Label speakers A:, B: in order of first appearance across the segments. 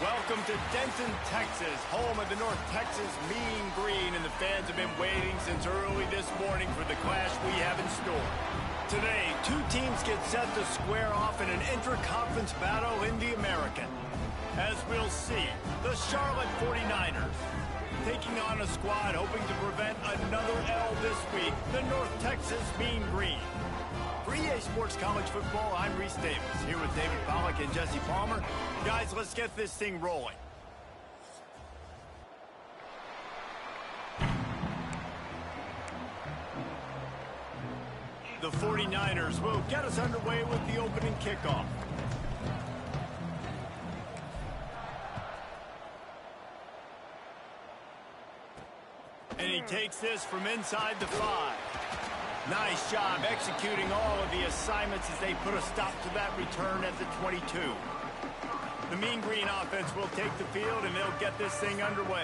A: Welcome to Denton, Texas, home of the North Texas Mean Green, and the fans have been waiting since early this morning for the clash we have in store. Today, two teams get set to square off in an intra-conference battle in the American. As we'll see, the Charlotte 49ers taking on a squad hoping to prevent another L this week, the North Texas Mean Green. For EA Sports College Football, I'm Reese Davis, here with David Pollack and Jesse Palmer. Guys, let's get this thing rolling. The 49ers will get us underway with the opening kickoff. And he takes this from inside the 5. Nice job executing all of the assignments as they put a stop to that return at the 22. The Mean Green offense will take the field, and they'll get this thing underway.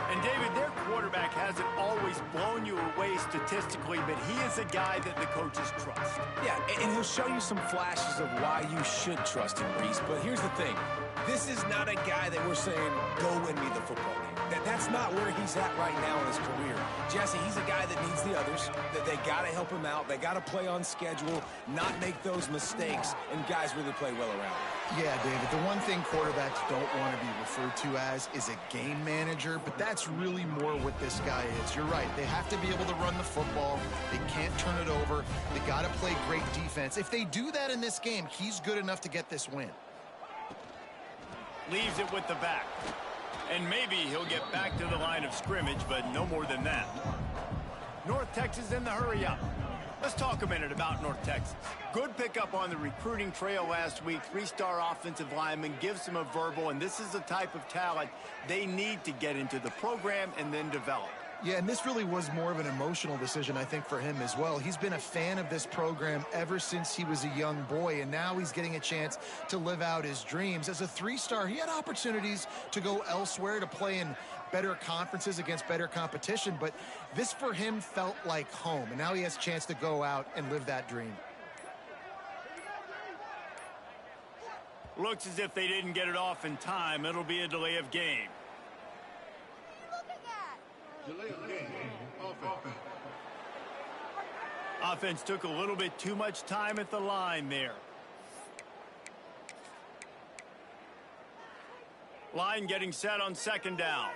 A: And, David, their quarterback hasn't always blown you away statistically, but he is a guy that the coaches trust.
B: Yeah, and he'll show you some flashes of why you should trust him, Reese. But here's the thing. This is not a guy that we're saying, go win me the football game. That's not where he's at right now in his career. Jesse, he's a guy that needs the others, that they got to help him out. They got to play on schedule, not make those mistakes, and guys really play well around him.
C: Yeah, David, the one thing quarterbacks don't want to be referred to as is a game manager, but that's really more what this guy is. You're right. They have to be able to run the football. They can't turn it over. They got to play great defense. If they do that in this game, he's good enough to get this win.
A: Leaves it with the back. And maybe he'll get back to the line of scrimmage, but no more than that. North Texas in the hurry up. Let's talk a minute about North Texas. Good pickup on the recruiting trail last week. 3-star offensive lineman gives them a verbal, and this is the type of talent they need to get into the program and then develop.
C: Yeah, and this really was more of an emotional decision, I think, for him as well. He's been a fan of this program ever since he was a young boy, and now he's getting a chance to live out his dreams. As a 3-star, he had opportunities to go elsewhere, to play in better conferences against better competition, but this for him felt like home, and now he has a chance to go out and live that dream.
A: Looks as if they didn't get it off in time. It'll be a delay of game. Offense took a little bit too much time at the line there. Line getting set on 2nd down.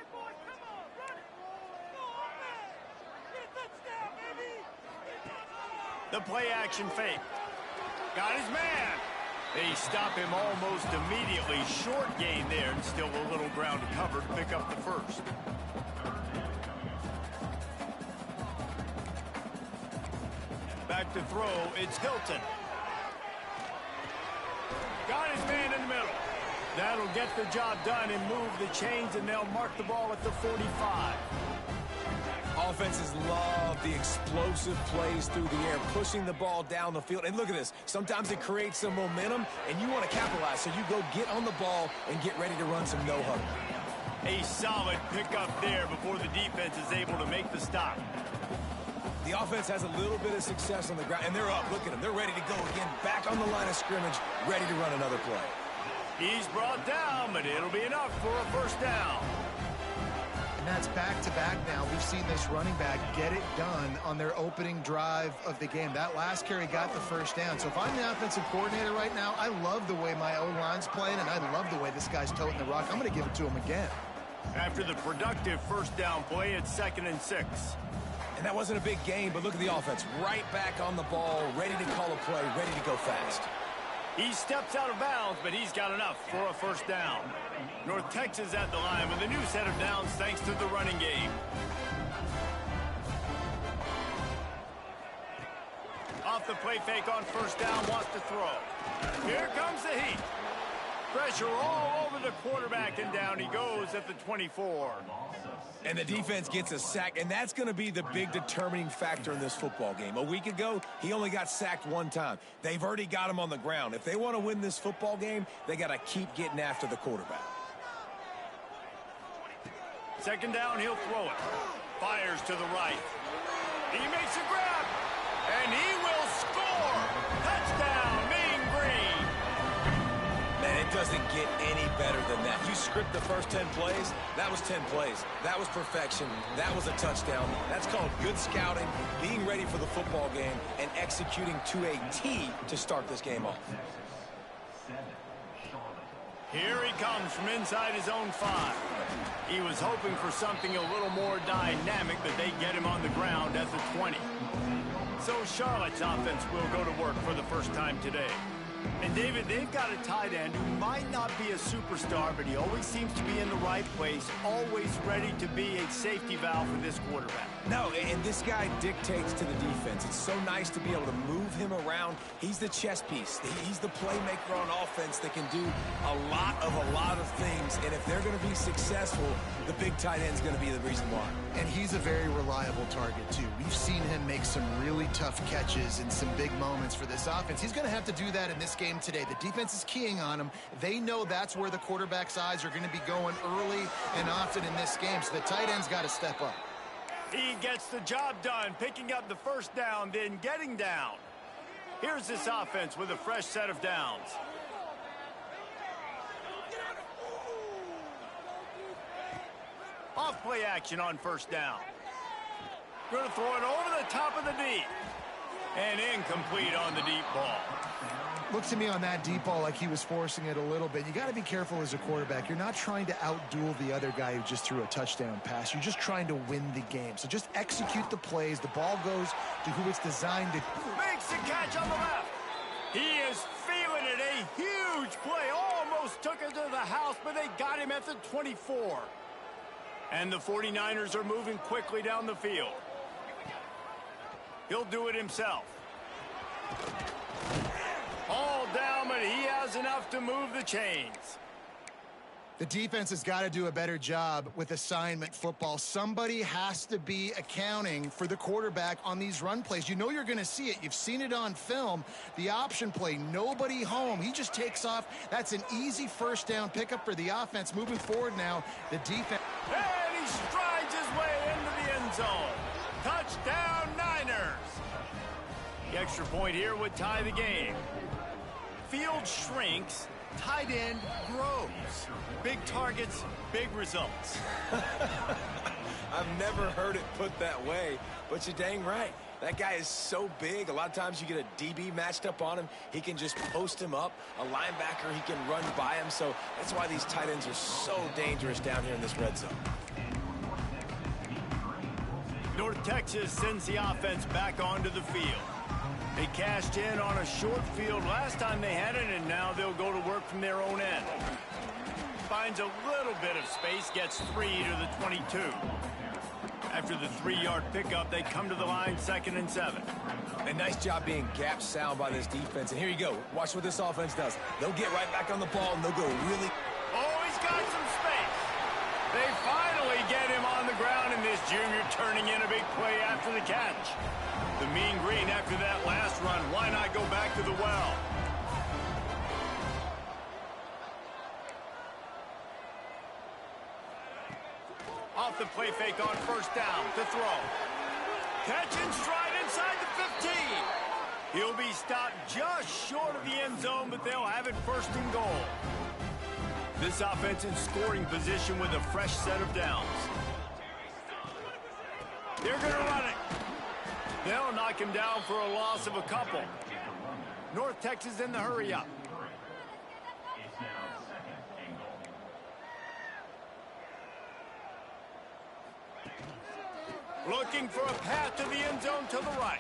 A: The play action fake. Got his man. They stop him almost immediately. Short gain there, and still a little ground to cover to pick up the first. Back to throw, it's Hilton. Got his man in the middle. That'll get the job done and move the chains, and they'll mark the ball at the 45.
B: Offenses love the explosive plays through the air, pushing the ball down the field. And look at this. Sometimes it creates some momentum, and you want to capitalize, so you go get on the ball and get ready to run some no-huddle.
A: A solid pickup there before the defense is able to make the stop.
B: The offense has a little bit of success on the ground, and they're up. Look at them. They're ready to go again, back on the line of scrimmage, ready to run another play.
A: He's brought down, but it'll be enough for a first down.
C: And that's back-to-back now. We've seen this running back get it done on their opening drive of the game. That last carry got the first down. So if I'm the offensive coordinator right now, I love the way my O-line's playing, and I love the way this guy's toting the rock. I'm going to give it to him again.
A: After the productive first down play, it's 2nd and 6.
B: And that wasn't a big gain, but look at the offense. Right back on the ball, ready to call a play, ready to go fast.
A: He steps out of bounds, but he's got enough for a first down. North Texas at the line with a new set of downs thanks to the running game. Off the play fake on first down, wants to throw. Here comes the heat. Pressure all over the quarterback, and down he goes at the 24.
B: And the defense gets a sack, and that's going to be the big determining factor in this football game. A week ago, he only got sacked one time. They've already got him on the ground. If they want to win this football game, they got to keep getting after the quarterback.
A: 2nd down, he'll throw it. Fires to the right. He makes a grab, and he will score. Touchdown, Mean Green.
B: Man, it doesn't get get any better than that. You script the first 10 plays, that was 10 plays. That was perfection. That was a touchdown. That's called good scouting, being ready for the football game, and executing to a T to start this game off.
A: Here he comes from inside his own 5. He was hoping for something a little more dynamic, but they get him on the ground at the 20. So Charlotte's offense will go to work for the first time today. And David, they've got a tight end who might not be a superstar, but he always seems to be in the right place, always ready to be a safety valve for this quarterback.
B: No, and this guy dictates to the defense. It's so nice to be able to move him around. He's the chess piece. He's the playmaker on offense that can do a lot of things. And if they're going to be successful, the big tight end's going to be the reason why.
C: And he's a very reliable target, too. We've seen him make some really tough catches in some big moments for this offense. He's going to have to do that in this game today. The defense is keying on him. They know that's where the quarterback's eyes are going to be going early and often in this game, so the tight end's got to step up.
A: He gets the job done, picking up the first down, then getting down. Here's this offense with a fresh set of downs. Off play action on first down. Going to throw it over the top of the deep. And incomplete on the deep ball.
C: Looks to me on that deep ball like he was forcing it a little bit. You got to be careful as a quarterback. You're not trying to outduel the other guy who just threw a touchdown pass. You're just trying to win the game. So just execute the plays. The ball goes to who it's designed to.
A: Makes the catch on the left. He is feeling it. A huge play. Almost took it to the house, but they got him at the 24. And the 49ers are moving quickly down the field. He'll do it himself. All down, but he has enough to move the chains.
C: The defense has got to do a better job with assignment football. Somebody has to be accounting for the quarterback on these run plays. You know you're going to see it. You've seen it on film. The option play, nobody home. He just takes off. That's an easy first down pickup for the offense. Moving forward now, the defense.
A: And he strides his way into the end zone. Touchdown, Niners. The extra point here would tie the game. Field shrinks, tight end grows. Big targets, big results.
B: I've never heard it put that way, but you're dang right. That guy is so big. A lot of times you get a DB matched up on him. He can just post him up. A linebacker, he can run by him. So that's why these tight ends are so dangerous down here in this red zone.
A: North Texas sends the offense back onto the field. They cashed in on a short field last time they had it, and now they'll go to work from their own end. Finds a little bit of space, gets 3 to the 22. After the 3-yard pickup, they come to the line 2nd and 7.
B: A nice job being gap sound by this defense. And here you go. Watch what this offense does. They'll get right back on the ball, and they'll go really.
A: Oh, he's got some space. They finally get him on the ground, and this junior turning in a big play after the catch. The mean green after that last run. Why not go back to the well? Off the play fake on first down to throw. Catch and stride inside the 15. He'll be stopped just short of the end zone, but they'll have it 1st and goal. This offense in scoring position with a fresh set of downs. They're going to run it. They'll knock him down for a loss of a couple. North Texas in the hurry up. Looking for a path to the end zone to the right.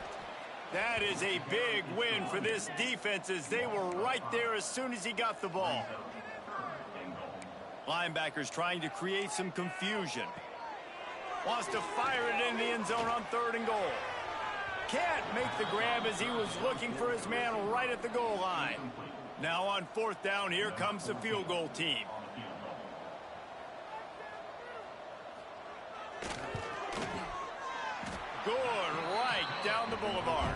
A: That is a big win for this defense as they were right there as soon as he got the ball. Linebackers trying to create some confusion. Wants to fire it in the end zone on 3rd and goal. Can't make the grab as he was looking for his man right at the goal line. Now on 4th down, here comes the field goal team. Good right down the boulevard.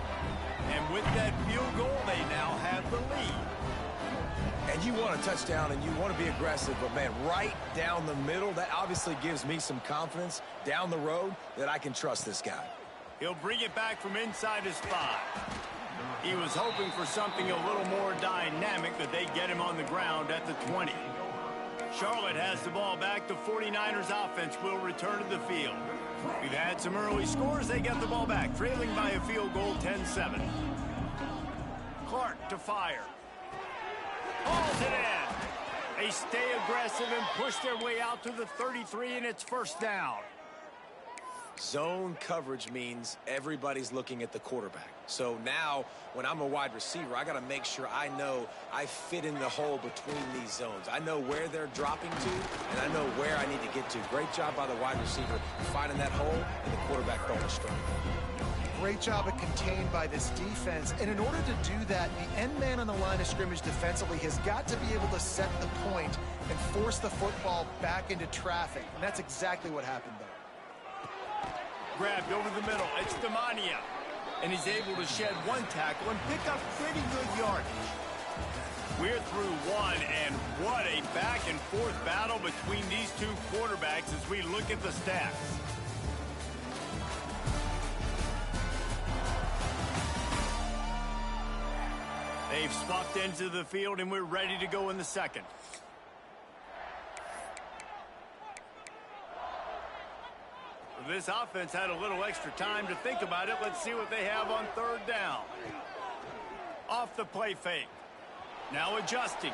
A: And with that field goal, they now have the lead.
B: And you want a touchdown and you want to be aggressive, but man, right down the middle, that obviously gives me some confidence down the road that I can trust this guy.
A: He'll bring it back from inside his 5. He was hoping for something a little more dynamic, but they get him on the ground at the 20. Charlotte has the ball back. The 49ers offense will return to the field. We've had some early scores. They get the ball back, trailing by a field goal 10-7. Clark to fire. Hauls it in. They stay aggressive and push their way out to the 33, and it's first down.
B: Zone coverage means everybody's looking at the quarterback. So now, when I'm a wide receiver, I got to make sure I know I fit in the hole between these zones. I know where they're dropping to, and I know where I need to get to. Great job by the wide receiver finding that hole, and the quarterback throwing straight.
C: Great job at contained by this defense. And in order to do that, the end man on the line of scrimmage defensively has got to be able to set the point and force the football back into traffic. And that's exactly what happened there.
A: Grabbed over the middle. It's Demania. And he's able to shed one tackle and pick up pretty good yardage. We're through one, and what a back-and-forth battle between these two quarterbacks as we look at the stats. They've swapped into the field, and we're ready to go in the second. This offense had a little extra time to think about it. Let's see what they have on third down. Off the play fake. Now adjusting.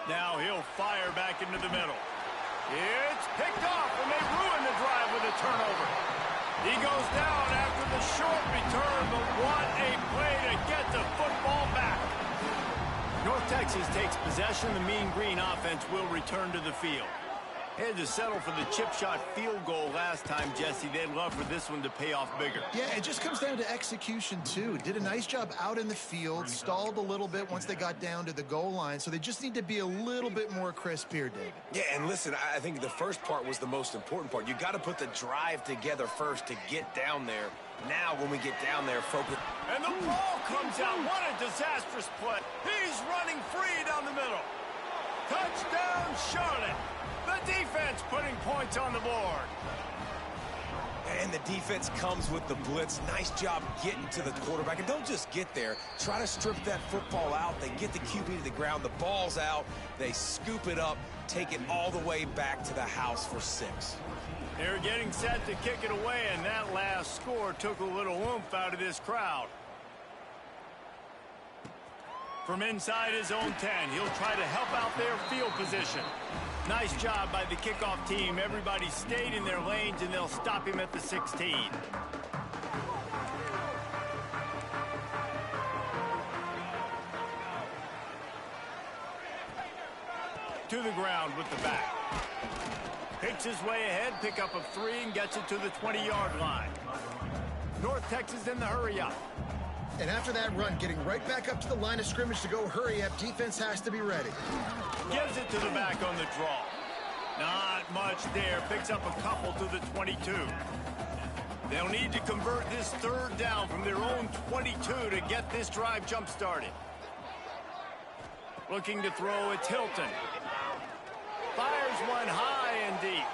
A: Now he'll fire back into the middle. It's picked off, and they ruin the drive with a turnover. He goes down after the short return, but what a play to get the football back. North Texas takes possession. The Mean Green offense will return to the field. Had to settle for the chip shot field goal last time, Jesse. They'd love for this one to pay off bigger.
C: Yeah, it just comes down to execution, too. Did a nice job out in the field, stalled a little bit once they got down to the goal line, so they just need to be a little bit more crisp here, David.
B: Yeah, and listen, I think the first part was the most important part. You got to put the drive together first to get down there. Now, when we get down there, focus.
A: And the ball comes out. What a disastrous play. He's running free down the middle. Touchdown, Charlotte. The defense putting points on the board.
B: And the defense comes with the blitz. Nice job getting to the quarterback. And don't just get there. Try to strip that football out. They get the QB to the ground. The ball's out. They scoop it up, take it all the way back to the house for 6.
A: They're getting set to kick it away, and that last score took a little oomph out of this crowd. From inside his own 10, he'll try to help out their field position. Nice job by the kickoff team. Everybody stayed in their lanes, and they'll stop him at the 16. To the ground with the back. Picks his way ahead, pickup of 3, and gets it to the 20-yard line. North Texas in the hurry-up.
C: And after that run, getting right back up to the line of scrimmage to go hurry up, defense has to be ready.
A: Gives it to the back on the draw. Not much there. Picks up a couple to the 22. They'll need to convert this third down from their own 22 to get this drive jump-started. Looking to throw, it's Hilton. Fires one high and deep.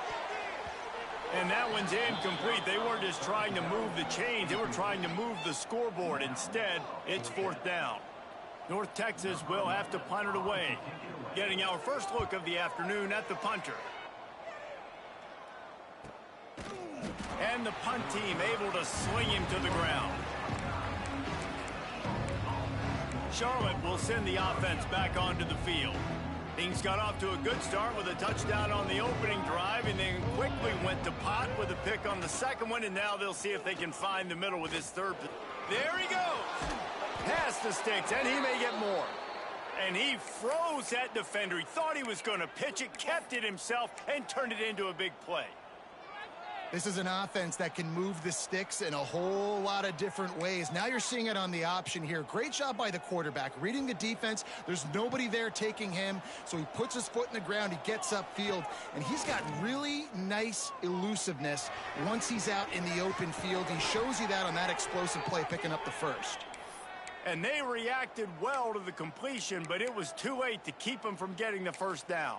A: And that one's incomplete. They weren't just trying to move the chains. They were trying to move the scoreboard. Instead, it's fourth down. North Texas will have to punt it away. Getting our first look of the afternoon at the punter. And the punt team able to swing him to the ground. Charlotte will send the offense back onto the field. Things got off to a good start with a touchdown on the opening drive, and then quickly went to pot with a pick on the second one, and now they'll see if they can find the middle with this third. There he goes. Past the sticks, and he may get more. And he froze that defender. He thought he was going to pitch it, kept it himself, and turned it into a big play.
C: This is an offense that can move the sticks in a whole lot of different ways. Now you're seeing it on the option here. Great job by the quarterback. Reading the defense, there's nobody there taking him, so he puts his foot in the ground, he gets upfield, and he's got really nice elusiveness once he's out in the open field. He shows you that on that explosive play, picking up the first.
A: And they reacted well to the completion, but it was too late to keep him from getting the first down.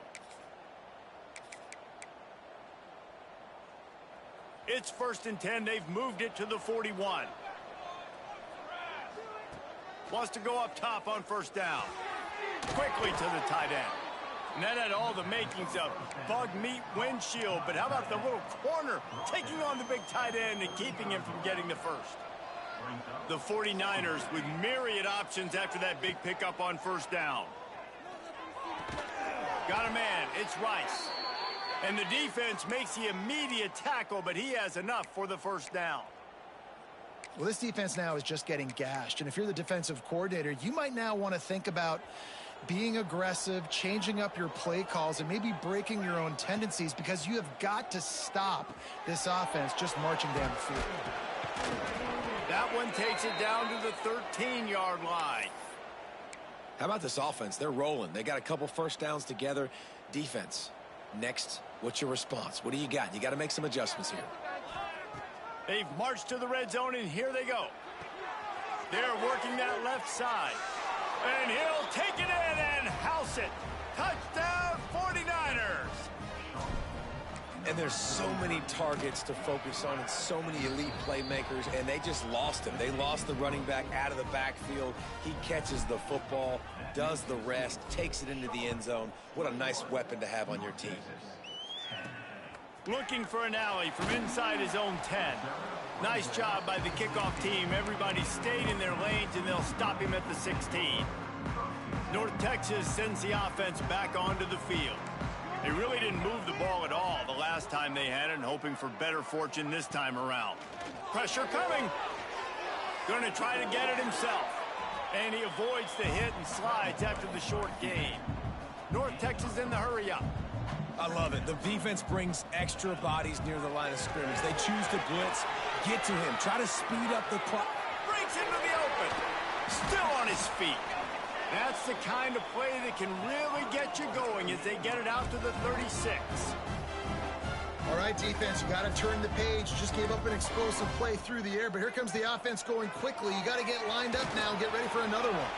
A: It's 1st and 10. They've moved it to the 41. Wants to go up top on first down. quickly to the tight end. And that had all the makings of bug meat windshield, but how about the little corner taking on the big tight end and keeping him from getting the first? The 49ers with myriad options after that big pickup on first down. Got a man, it's Rice. And the defense makes the immediate tackle, but he has enough for the first down.
C: Well, this defense now is just getting gashed. And if you're the defensive coordinator, you might now want to think about being aggressive, changing up your play calls, and maybe breaking your own tendencies, because you have got to stop this offense just marching down the field.
A: That one takes it down to the 13-yard line.
B: How about this offense? They're rolling. They got a couple first downs together. Defense, next, what's your response? What do you got? You got to make some adjustments here.
A: They've marched to the red zone, and here they go. They're working that left side. And he'll take it in and house it. Touchdown, 49ers.
B: And there's so many targets to focus on and so many elite playmakers, and they just lost him. They lost the running back out of the backfield. He catches the football, does the rest, takes it into the end zone. What a nice weapon to have on your team.
A: Looking for an alley from inside his own 10. Nice job by the kickoff team. Everybody stayed in their lanes, and they'll stop him at the 16. North Texas sends the offense back onto the field. They really didn't move the ball at all the last time they had it, and hoping for better fortune this time around. Pressure coming. Going to try to get it himself. And he avoids the hit and slides after the short gain. North Texas in the hurry up.
B: I love it. The defense brings extra bodies near the line of scrimmage. They choose to blitz, get to him, try to speed up the clock.
A: Breaks into the open. Still on his feet. That's the kind of play that can really get you going as they get it out to the 36.
C: All right, defense, you got to turn the page. Just gave up an explosive play through the air, but here comes the offense going quickly. You got to get lined up now and get ready for another one.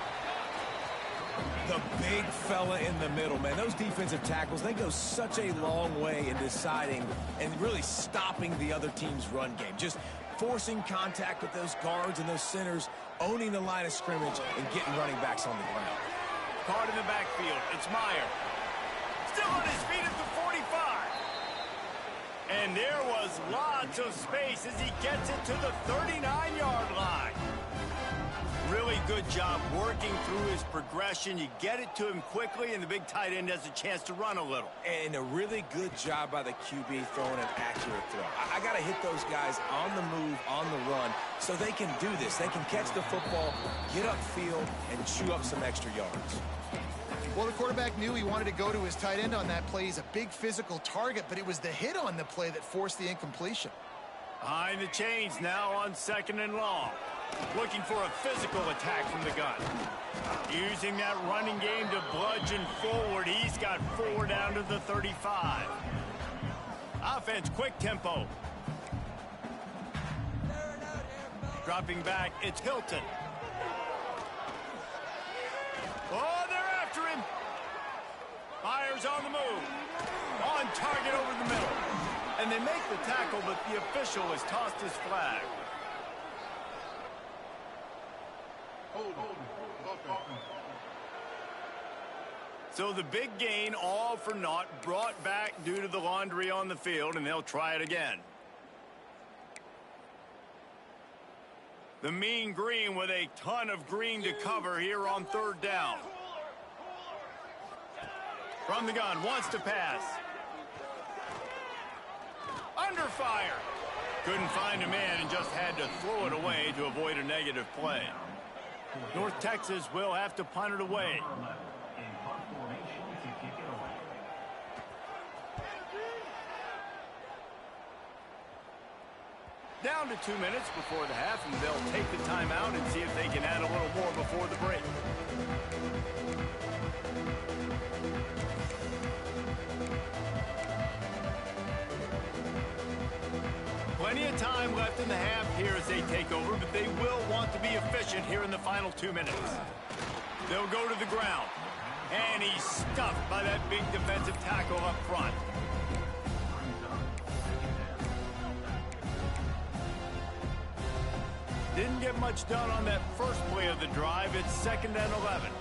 B: The big fella in the middle, man. Those defensive tackles, they go such a long way in deciding and really stopping the other team's run game. Just forcing contact with those guards and those centers, owning the line of scrimmage, and getting running backs on the ground.
A: Caught in the backfield. It's Meyer. Still on his feet at the 45. And there was lots of space as he gets it to the 39-yard line. Really good job working through his progression. You get it to him quickly, and the big tight end has a chance to run a little.
B: And a really good job by the QB throwing an accurate throw. I got to hit those guys on the move, on the run, so they can do this. They can catch the football, get upfield, and chew up some extra yards.
C: Well, the quarterback knew he wanted to go to his tight end on that play. He's a big physical target, but it was the hit on the play that forced the incompletion.
A: Behind the chains now on 2nd and long. Looking for a physical attack from the gun. Using that running game to bludgeon forward. He's got 4 down to the 35. Offense, quick tempo. Dropping back, it's Hilton. Oh, they're after him. Myers on the move. On target over the middle. And they make the tackle, but the official has tossed his flag. So the big gain, all for naught, brought back due to the laundry on the field, and they'll try it again. The mean green with a ton of green to cover here on 3rd down. From the gun, wants to pass. Under fire. Couldn't find a man and just had to throw it away to avoid a negative play. North Texas will have to punt it away. Down to 2 minutes before the half, and they'll take the timeout and see if they can add a little more before the break. Plenty of time left in the half here as they take over, but they will want to be efficient here in the final 2 minutes. They'll go to the ground, and he's stuffed by that big defensive tackle up front. Didn't get much done on that first play of the drive. It's 2nd and 11.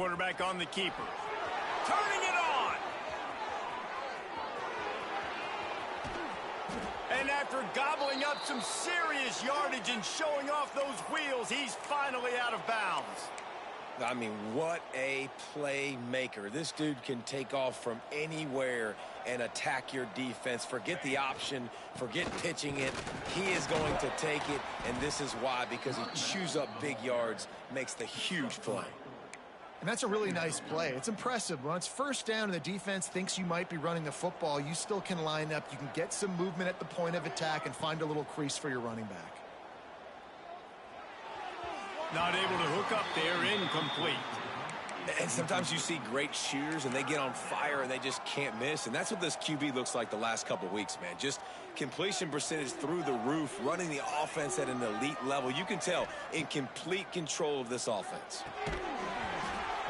A: Quarterback on the keeper. Turning it on. And after gobbling up some serious yardage and showing off those wheels, he's finally out of bounds.
B: I mean, what a playmaker. This dude can take off from anywhere and attack your defense. Forget the option. Forget pitching it. He is going to take it, and this is why, because he chews up big yards, makes the huge play.
C: And that's a really nice play. It's impressive. When it's first down and the defense thinks you might be running the football, you still can line up. You can get some movement at the point of attack and find a little crease for your running back.
A: Not able to hook up there, incomplete.
B: And sometimes you see great shooters and they get on fire and they just can't miss. And that's what this QB looks like the last couple weeks, man. Just completion percentage through the roof, running the offense at an elite level. You can tell in complete control of this offense.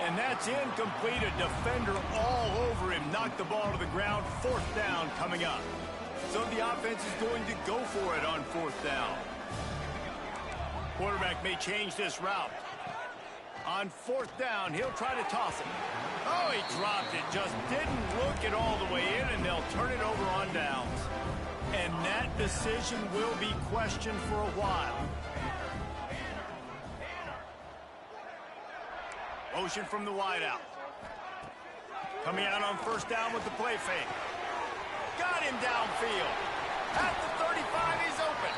A: And that's incomplete. A defender all over him. Knocked the ball to the ground. Fourth down coming up. So the offense is going to go for it on fourth down. Quarterback may change this route. On fourth down, he'll try to toss it. Oh, he dropped it. Just didn't look it all the way in, and they'll turn it over on downs. And that decision will be questioned for a while. Motion from the wideout. Coming out on first down with the play fake. Got him downfield. At the 35, he's open.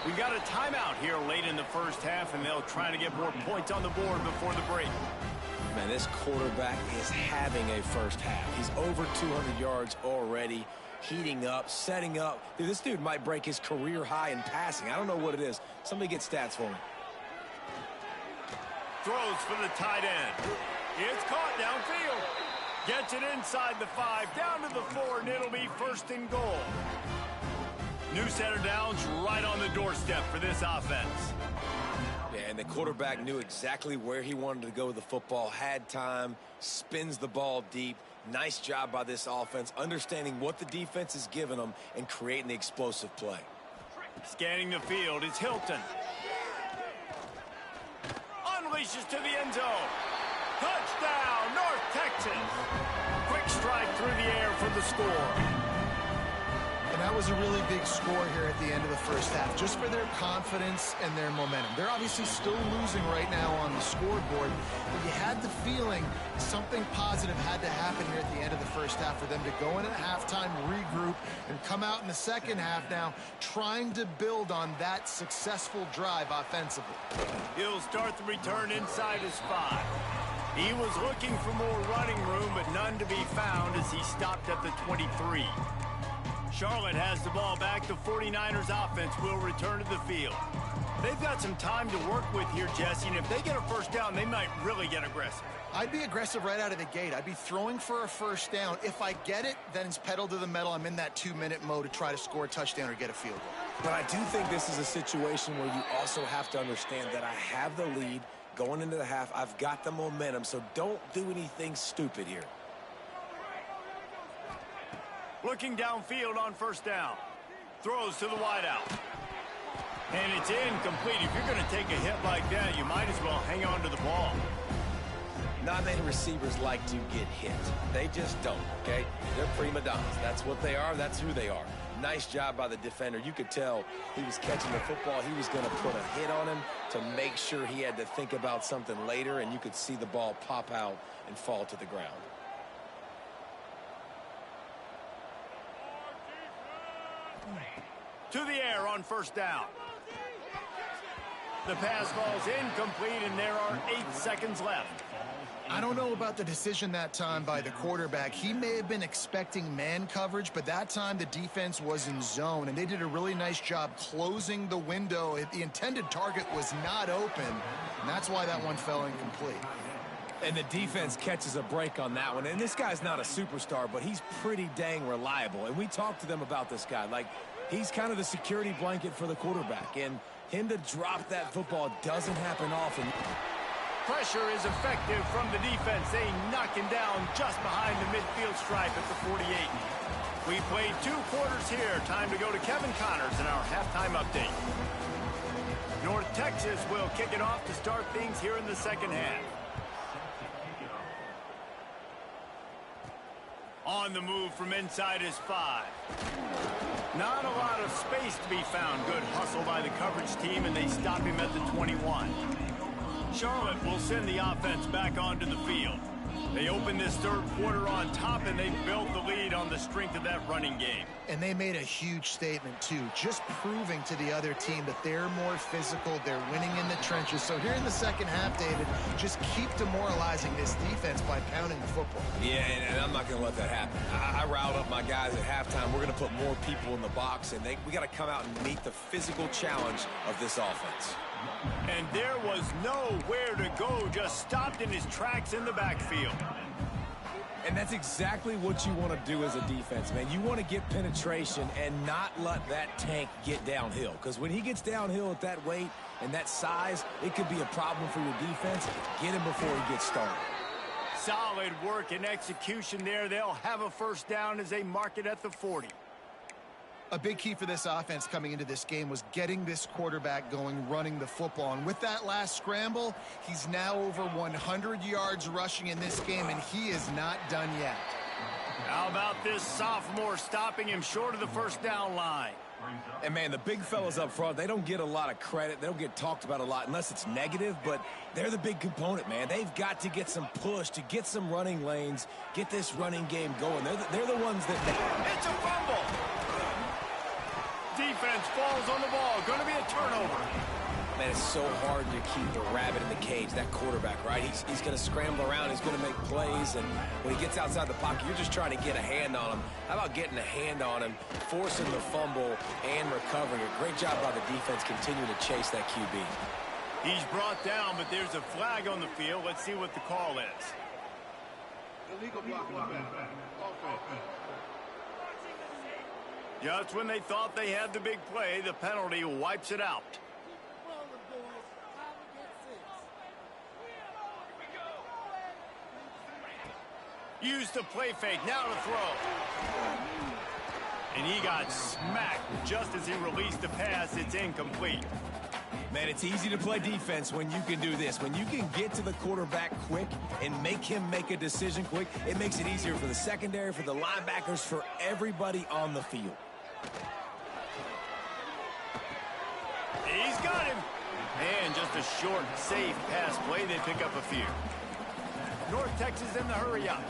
A: We've got a timeout here late in the first half, and they'll try to get more points on the board before the break.
B: Man, this quarterback is having a first half. He's over 200 yards already, heating up, setting up. Dude, this dude might break his career high in passing. I don't know what it is. Somebody get stats for me.
A: Throws for the tight end. It's caught downfield. Gets it inside the 5, down to the 4, and it'll be first and goal. New set of downs right on the doorstep for this offense.
B: Yeah, and the quarterback knew exactly where he wanted to go with the football, had time, spins the ball deep. Nice job by this offense, understanding what the defense is giving them and creating the explosive play.
A: Scanning the field, it's Hilton. Unleashes to the end zone. Touchdown, North Texas. Quick strike through the air for the score.
C: And that was a really big score here at the end of the first half, just for their confidence and their momentum. They're obviously still losing right now on the scoreboard, but you had the feeling something positive had to happen here at the end of the first half for them to go in at halftime, regroup, and come out in the second half now trying to build on that successful drive offensively.
A: He'll start the return inside his 5. He was looking for more running room, but none to be found as he stopped at the 23. Charlotte has the ball back. The 49ers offense will return to the field. They've got some time to work with here, Jesse, and if they get a first down, they might really get aggressive.
C: I'd be aggressive right out of the gate. I'd be throwing for a first down. If I get it, then it's pedal to the metal. I'm in that 2-minute mode to try to score a touchdown or get a field goal.
B: But I do think this is a situation where you also have to understand that I have the lead going into the half. I've got the momentum, so don't do anything stupid here.
A: Looking downfield on first down. Throws to the wideout. And it's incomplete. If you're going to take a hit like that, you might as well hang on to the ball.
B: Not many receivers like to get hit. They just don't, okay? They're prima donnas. That's what they are. That's who they are. Nice job by the defender. You could tell he was catching the football. He was going to put a hit on him to make sure he had to think about something later, and you could see the ball pop out and fall to the ground.
A: To the air on first down. The pass falls incomplete, and there are 8 seconds left.
C: I don't know about the decision that time by the quarterback. He may have been expecting man coverage, but that time the defense was in zone, and they did a really nice job closing the window. The intended target was not open, and that's why that one fell incomplete.
B: And the defense catches a break on that one. And this guy's not a superstar, but he's pretty dang reliable. And we talked to them about this guy. Like, he's kind of the security blanket for the quarterback. And him to drop that football doesn't happen often.
A: Pressure is effective from the defense. They knock him down just behind the midfield stripe at the 48. We played 2 quarters here. Time to go to Kevin Connors in our halftime update. North Texas will kick it off to start things here in the second half. On the move from inside his 5. Not a lot of space to be found. Good hustle by the coverage team, and they stop him at the 21. Charlotte will send the offense back onto the field. They open this third quarter on top, and they built the lead on the strength of that running game.
C: And they made a huge statement, too, just proving to the other team that they're more physical, they're winning in the trenches. So here in the second half, David, just keep demoralizing this defense by pounding the football.
B: Yeah, and I'm not going to let that happen. I riled up my guys at halftime. We're going to put more people in the box, and we got to come out and meet the physical challenge of this offense.
A: And there was nowhere to go, just stopped in his tracks in the backfield.
B: And that's exactly what you want to do as a defense, man. You want to get penetration and not let that tank get downhill. Because when he gets downhill at that weight and that size, it could be a problem for your defense. Get him before he gets started.
A: Solid work and execution there. They'll have a first down as they mark it at the 40.
C: A big key for this offense coming into this game was getting this quarterback going, running the football. And with that last scramble, he's now over 100 yards rushing in this game, and he is not done yet.
A: How about this sophomore stopping him short of the first down line?
B: And, man, the big fellas up front, they don't get a lot of credit. They don't get talked about a lot unless it's negative, but they're the big component, man. They've got to get some push, to get some running lanes, get this running game going. They're the ones that...
A: It's a fumble! Defense falls on the ball. Going to be a turnover.
B: Man, it's so hard to keep a rabbit in the cage, that quarterback, right? He's going to scramble around. He's going to make plays, and when he gets outside the pocket, you're just trying to get a hand on him. How about getting a hand on him, forcing the fumble, and recovering it? Great job by the defense continuing to chase that QB.
A: He's brought down, but there's a flag on the field. Let's see what the call is.
D: Illegal block.
A: Just when they thought they had the big play, the penalty wipes it out. Use the play fake, now to throw. And he got smacked just as he released the pass. It's incomplete.
B: Man, it's easy to play defense when you can do this. When you can get to the quarterback quick and make him make a decision quick, it makes it easier for the secondary, for the linebackers, for everybody on the field.
A: He's got him. And just a short, safe pass play. They pick up a few. North Texas in the hurry up.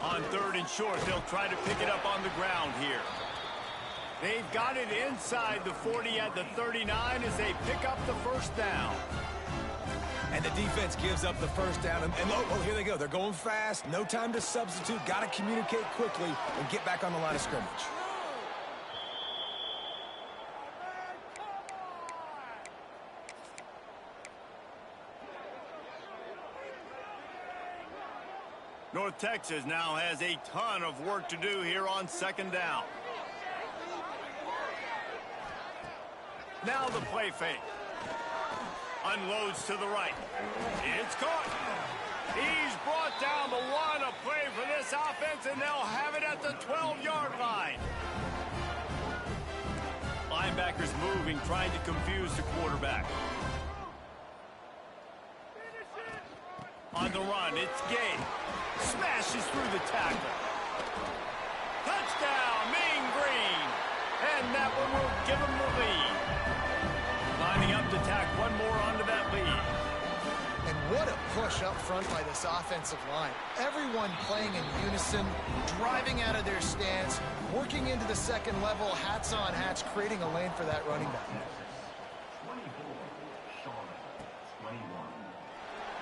A: On third and short, they'll try to pick it up on the ground here. They've got it inside the 40 at the 39 as they pick up the first down.
B: And the defense gives up the first down. And oh, here they go. They're going fast. No time to substitute. Got to communicate quickly and get back on the line of scrimmage.
A: North Texas now has a ton of work to do here on second down. Now the play fake. Unloads to the right. It's caught. He's brought down the one. A play for this offense, and they'll have it at the 12-yard line. Linebackers moving, trying to confuse the quarterback. On the run, it's Gay. Smashes through the tackle. Touchdown, Mean Green. And that one will give him the lead. Lining up to tack one more onto that lead.
C: And what a push up front by this offensive line. Everyone playing in unison, driving out of their stance, working into the second level, hats on hats, creating a lane for that running back.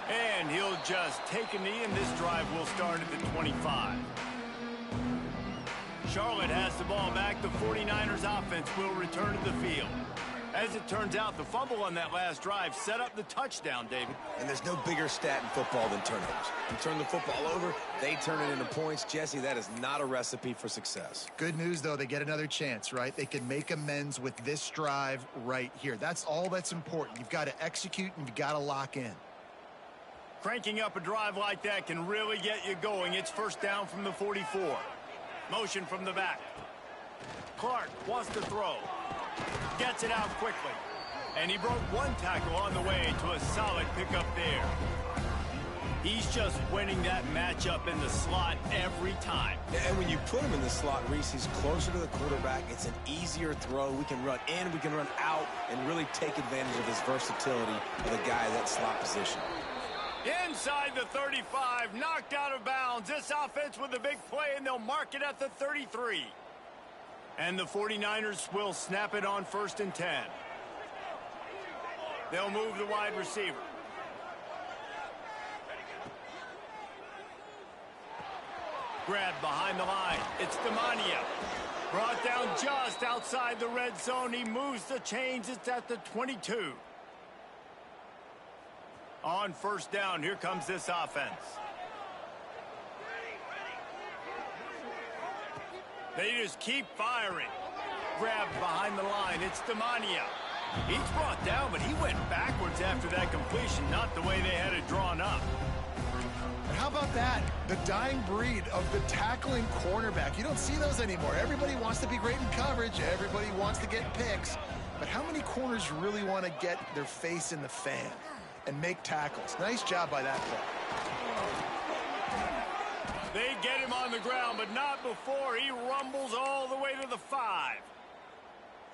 A: And he'll just take a knee, and this drive will start at the 25. Charlotte has the ball back. The 49ers offense will return to the field. As it turns out, the fumble on that last drive set up the touchdown, David.
B: And there's no bigger stat in football than turnovers. You turn the football over, they turn it into points. Jesse, that is not a recipe for success.
C: Good news, though, they get another chance, right? They can make amends with this drive right here. That's all that's important. You've got to execute, and you've got to lock in.
A: Cranking up a drive like that can really get you going. It's first down from the 44. Motion from the back. Clark wants to throw. Gets it out quickly. And he broke one tackle on the way to a solid pickup there. He's just winning that matchup in the slot every time.
B: And when you put him in the slot, Reese, he's closer to the quarterback. It's an easier throw. We can run in, we can run out, and really take advantage of his versatility of the guy in that slot position.
A: Inside the 35, knocked out of bounds. This offense with a big play, and they'll mark it at the 33. And the 49ers will snap it on 1st and 10. They'll move the wide receiver. Grabbed behind the line. It's Demania. Brought down just outside the red zone. He moves the chains. It's at the 22. On 1st down, here comes this offense. They just keep firing. Grabbed behind the line. It's Demania. He's brought down, but he went backwards after that completion, not the way they had it drawn up.
C: And how about that? The dying breed of the tackling cornerback. You don't see those anymore. Everybody wants to be great in coverage. Everybody wants to get picks. But how many corners really want to get their face in the fan and make tackles? Nice job by that play.
A: They get him on the ground, but not before he rumbles all the way to the 5.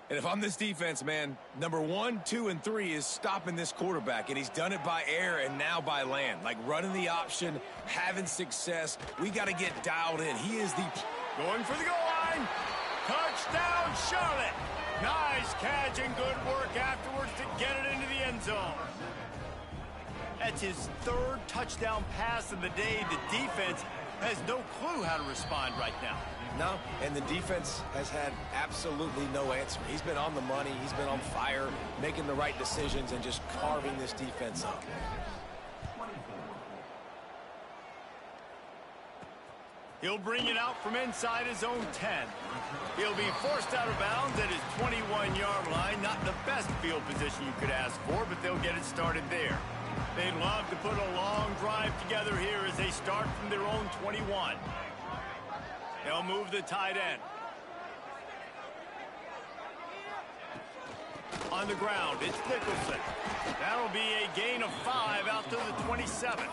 B: And if I'm this defense, man, number 1, 2, and 3 is stopping this quarterback, and he's done it by air and now by land. Like running the option, having success. We got to get dialed in. He is the...
A: Going for the goal line. Touchdown, Charlotte. Nice catch and good work afterwards to get it into the end zone. That's his 3rd touchdown pass of the day. The defense has no clue how to respond right now.
B: No, and the defense has had absolutely no answer. He's been on the money. He's been on fire, making the right decisions and just carving this defense up.
A: He'll bring it out from inside his own 10. He'll be forced out of bounds at his 21-yard line. Not the best field position you could ask for, but they'll get it started there. They'd love to put a long drive together here as they start from their own 21. They'll move the tight end. On the ground, it's Nicholson. That'll be a gain of 5 out to the 27.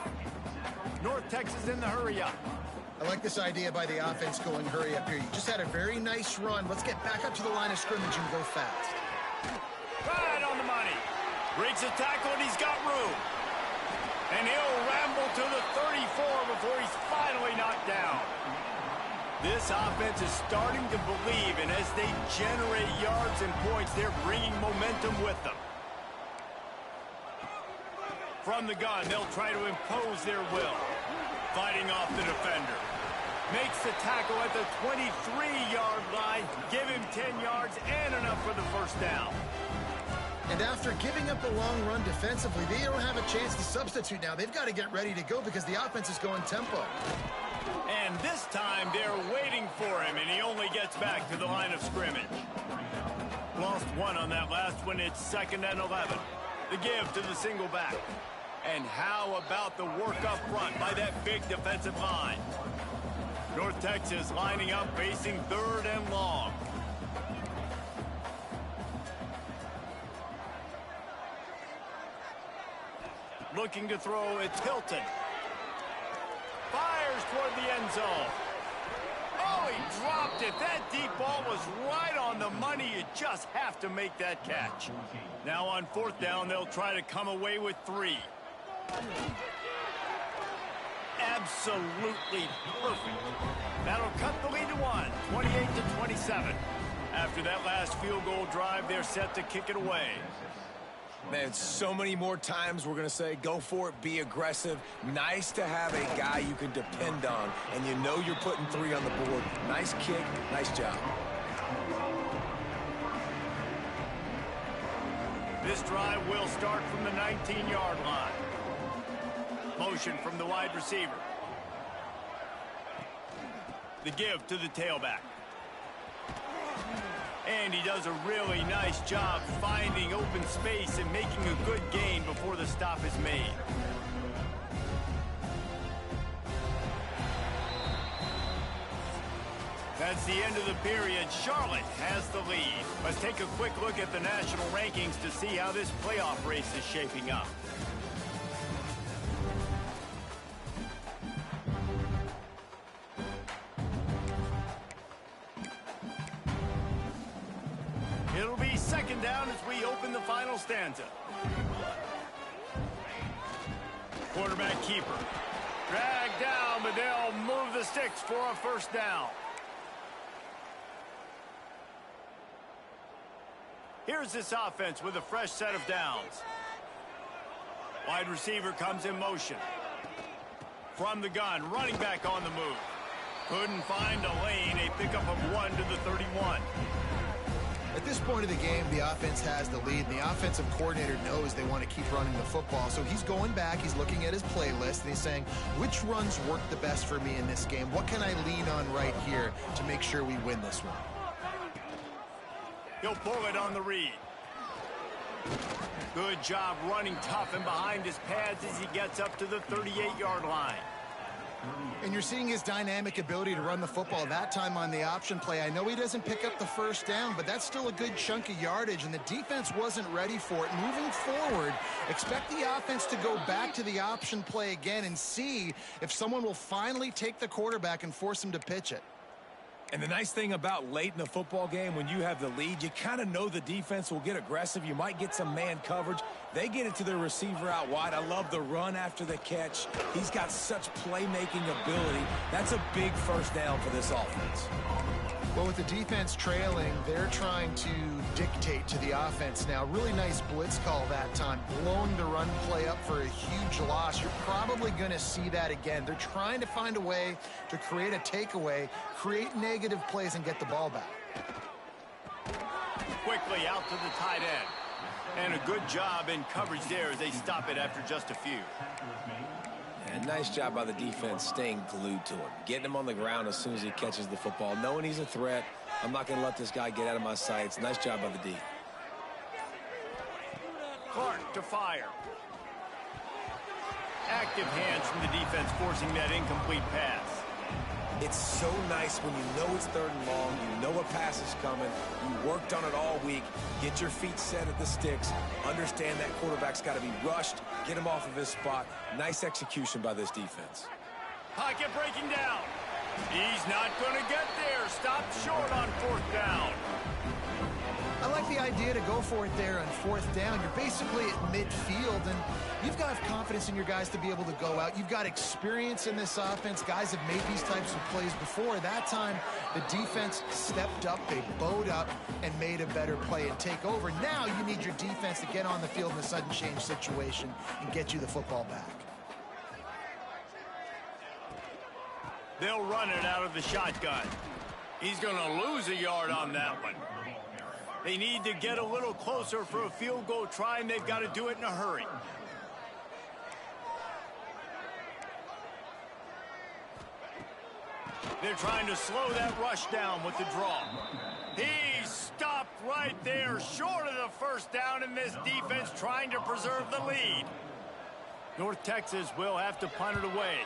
A: North Texas in the hurry-up.
C: I like this idea by the offense going hurry up here. You just had a very nice run. Let's get back up to the line of scrimmage and go fast.
A: Right on the money. Breaks a tackle, and he's got room. And he'll ramble to the 34 before he's finally knocked down. This offense is starting to believe, and as they generate yards and points, they're bringing momentum with them. From the gun, they'll try to impose their will. Fighting off the defender. Makes the tackle at the 23-yard line. Give him 10 yards and enough for the 1st down.
C: And after giving up a long run defensively, they don't have a chance to substitute now. They've got to get ready to go because the offense is going tempo.
A: And this time they're waiting for him, and he only gets back to the line of scrimmage. Lost 1 on that last one. It's 2nd and 11. The give to the single back. And how about the work up front by that big defensive line? North Texas lining up, facing 3rd and long. Looking to throw, it's Hilton. Fires toward the end zone. Oh, he dropped it. That deep ball was right on the money. You just have to make that catch. Now on 4th down, they'll try to come away with 3. Absolutely perfect. That'll cut the lead to 1, 28-27. After that last field goal drive, they're set to kick it away.
B: Man, so many more times we're going to say, go for it, be aggressive. Nice to have a guy you can depend on, and you know you're putting 3 on the board. Nice kick, nice job.
A: This drive will start from the 19-yard line. Motion from the wide receiver. The give to the tailback. And he does a really nice job finding open space and making a good gain before the stop is made. That's the end of the period. Charlotte has the lead. Let's take a quick look at the national rankings to see how this playoff race is shaping up. It'll be second down as we open the final stanza. Quarterback keeper. Dragged down, but they'll move the sticks for a first down. Here's this offense with a fresh set of downs. Wide receiver comes in motion. From the gun, running back on the move. Couldn't find a lane, a pickup of 1 to the 31.
C: At this point of the game, the offense has the lead, and the offensive coordinator knows they want to keep running the football. So he's going back, he's looking at his playlist, and he's saying, which runs work the best for me in this game? What can I lean on right here to make sure we win this one?
A: He'll pull it on the read. Good job running tough and behind his pads as he gets up to the 38-yard line.
C: And you're seeing his dynamic ability to run the football that time on the option play. I know he doesn't pick up the first down, but that's still a good chunk of yardage, and the defense wasn't ready for it. Moving forward, expect the offense to go back to the option play again and see if someone will finally take the quarterback and force him to pitch it.
B: And the nice thing about late in the football game, when you have the lead, you kind of know the defense will get aggressive. You might get some man coverage. They get it to their receiver out wide. I love the run after the catch. He's got such playmaking ability. That's a big first down for this offense.
C: Well, with the defense trailing, they're trying to dictate to the offense now. Really nice blitz call that time, blowing the run play up for a huge loss. You're probably going to see that again. They're trying to find a way to create a takeaway, create negative plays, and get the ball back.
A: Quickly out to the tight end. And a good job in coverage there as they stop it after just a few.
B: And nice job by the defense staying glued to him, getting him on the ground as soon as he catches the football, knowing he's a threat. I'm not going to let this guy get out of my sights. Nice job by the D.
A: Clark to fire. Active hands from the defense forcing that incomplete pass.
B: It's so nice when you know it's third and long, you know a pass is coming, you worked on it all week, get your feet set at the sticks, understand that quarterback's got to be rushed, get him off of his spot. Nice execution by this defense.
A: Pocket breaking down. He's not going to get there. Stopped short on fourth down.
C: I like the idea to go for it there on fourth down. You're basically at midfield, and you've got confidence in your guys to be able to go out. You've got experience in this offense. Guys have made these types of plays before. That time, the defense stepped up, they bowed up, and made a better play and take over. Now you need your defense to get on the field in a sudden change situation and get you the football back.
A: They'll run it out of the shotgun. He's going to lose a yard on that one. They need to get a little closer for a field goal try, and they've got to do it in a hurry. They're trying to slow that rush down with the draw. He stopped right there, short of the first down, and this defense trying to preserve the lead. North Texas will have to punt it away.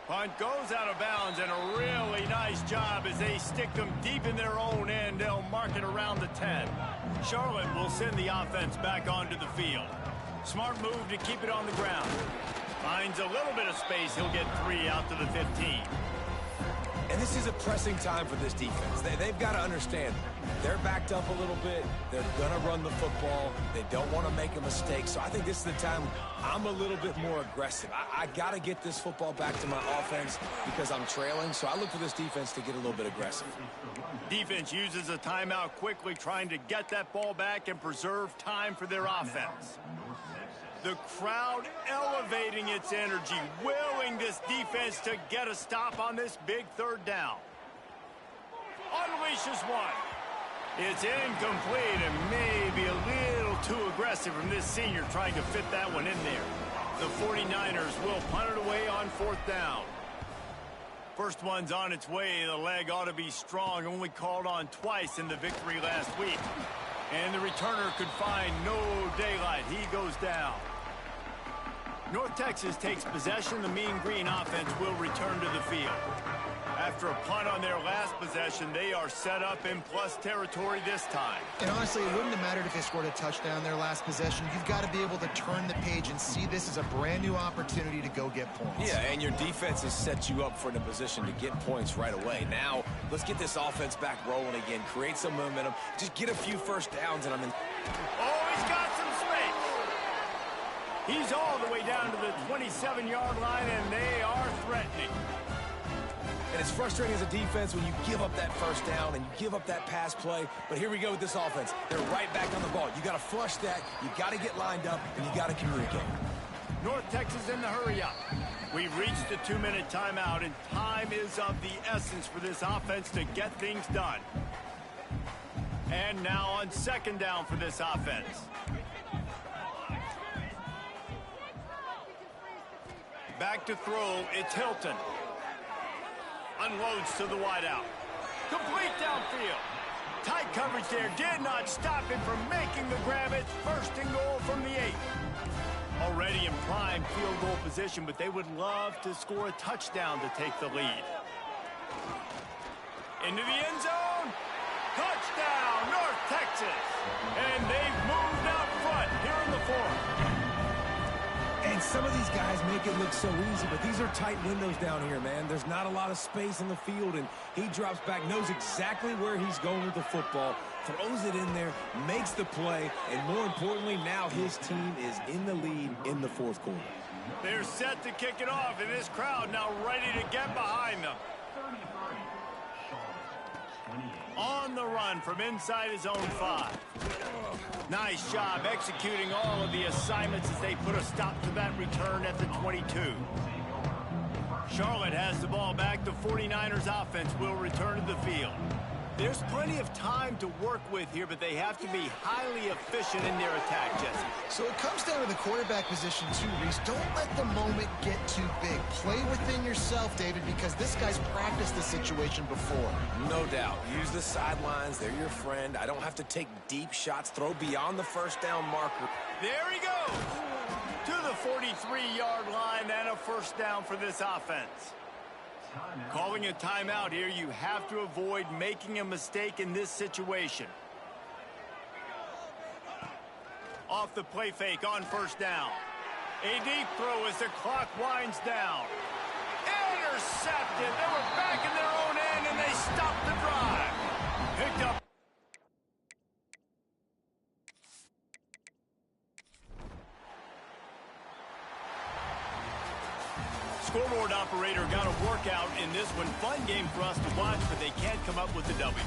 A: Punt goes out of bounds, and a really nice job as they stick them deep in their own end. They'll mark it around the 10. Charlotte will send the offense back onto the field. Smart move to keep it on the ground. Finds a little bit of space. He'll get 3 out to the 15.
B: And this is a pressing time for this defense. They've got to understand, they're backed up a little bit. They're going to run the football. They don't want to make a mistake. So I think this is the time I'm a little bit more aggressive. I got to get this football back to my offense because I'm trailing. So I look for this defense to get a little bit aggressive.
A: Defense uses a timeout quickly, trying to get that ball back and preserve time for their offense. The crowd elevating its energy, willing this defense to get a stop on this big third down. Unleashes one. It's incomplete and maybe a little too aggressive from this senior trying to fit that one in there. The 49ers will punt it away on fourth down. First one's on its way. The leg ought to be strong, only called on twice in the victory last week. And the returner could find no daylight. He goes down. North Texas takes possession. The Mean Green offense will return to the field. After a punt on their last possession, they are set up in plus territory this time.
C: And honestly, it wouldn't have mattered if they scored a touchdown their last possession. You've got to be able to turn the page and see this as a brand new opportunity to go get points.
B: Yeah, and your defense has set you up for a position to get points right away. Now, let's get this offense back rolling again. Create some momentum. Just get a few first downs, and I'm in.
A: Oh, he's got some space. He's all the way down to the 27-yard line, and they are threatening.
B: And it's frustrating as a defense when you give up that first down and you give up that pass play. But here we go with this offense. They're right back on the ball. You got to flush that. You got to get lined up, and you got to communicate.
A: North Texas in the hurry up. We've reached the 2-minute timeout, and time is of the essence for this offense to get things done. And now on second down for this offense. Back to throw, it's Hilton. Unloads to the wideout. Complete downfield. Tight coverage there did not stop him from making the grab. It's first and goal from the 8. Already in prime field goal position, but they would love to score a touchdown to take the lead. Into the end zone. Touchdown, North Texas. And they've moved out front here in the fourth.
B: And some of these guys make it look so easy, but these are tight windows down here, man. There's not a lot of space in the field, and he drops back, knows exactly where he's going with the football, throws it in there, makes the play, and more importantly, now his team is in the lead in the fourth quarter.
A: They're set to kick it off, and this crowd now ready to get behind them. On the run from inside his own 5. Nice job executing all of the assignments as they put a stop to that return at the 22. Charlotte has the ball back. The 49ers offense will return to the field. There's plenty of time to work with here, but they have to be highly efficient in their attack, Jesse.
C: So it comes down to the quarterback position too, Reese. Don't let the moment get too big. Play within yourself, David, because this guy's practiced the situation before.
B: No doubt. Use the sidelines. They're your friend. I don't have to take deep shots. Throw beyond the first down marker.
A: There he goes. To the 43-yard line and a first down for this offense. Calling a timeout here, you have to avoid making a mistake in this situation. Off the play fake on first down. A deep throw as the clock winds down. Intercepted. They were back in their own end, and they stopped the drive. Picked up. Scoreboard operator got a workout in this one. Fun game for us to watch, but they can't come up with the W.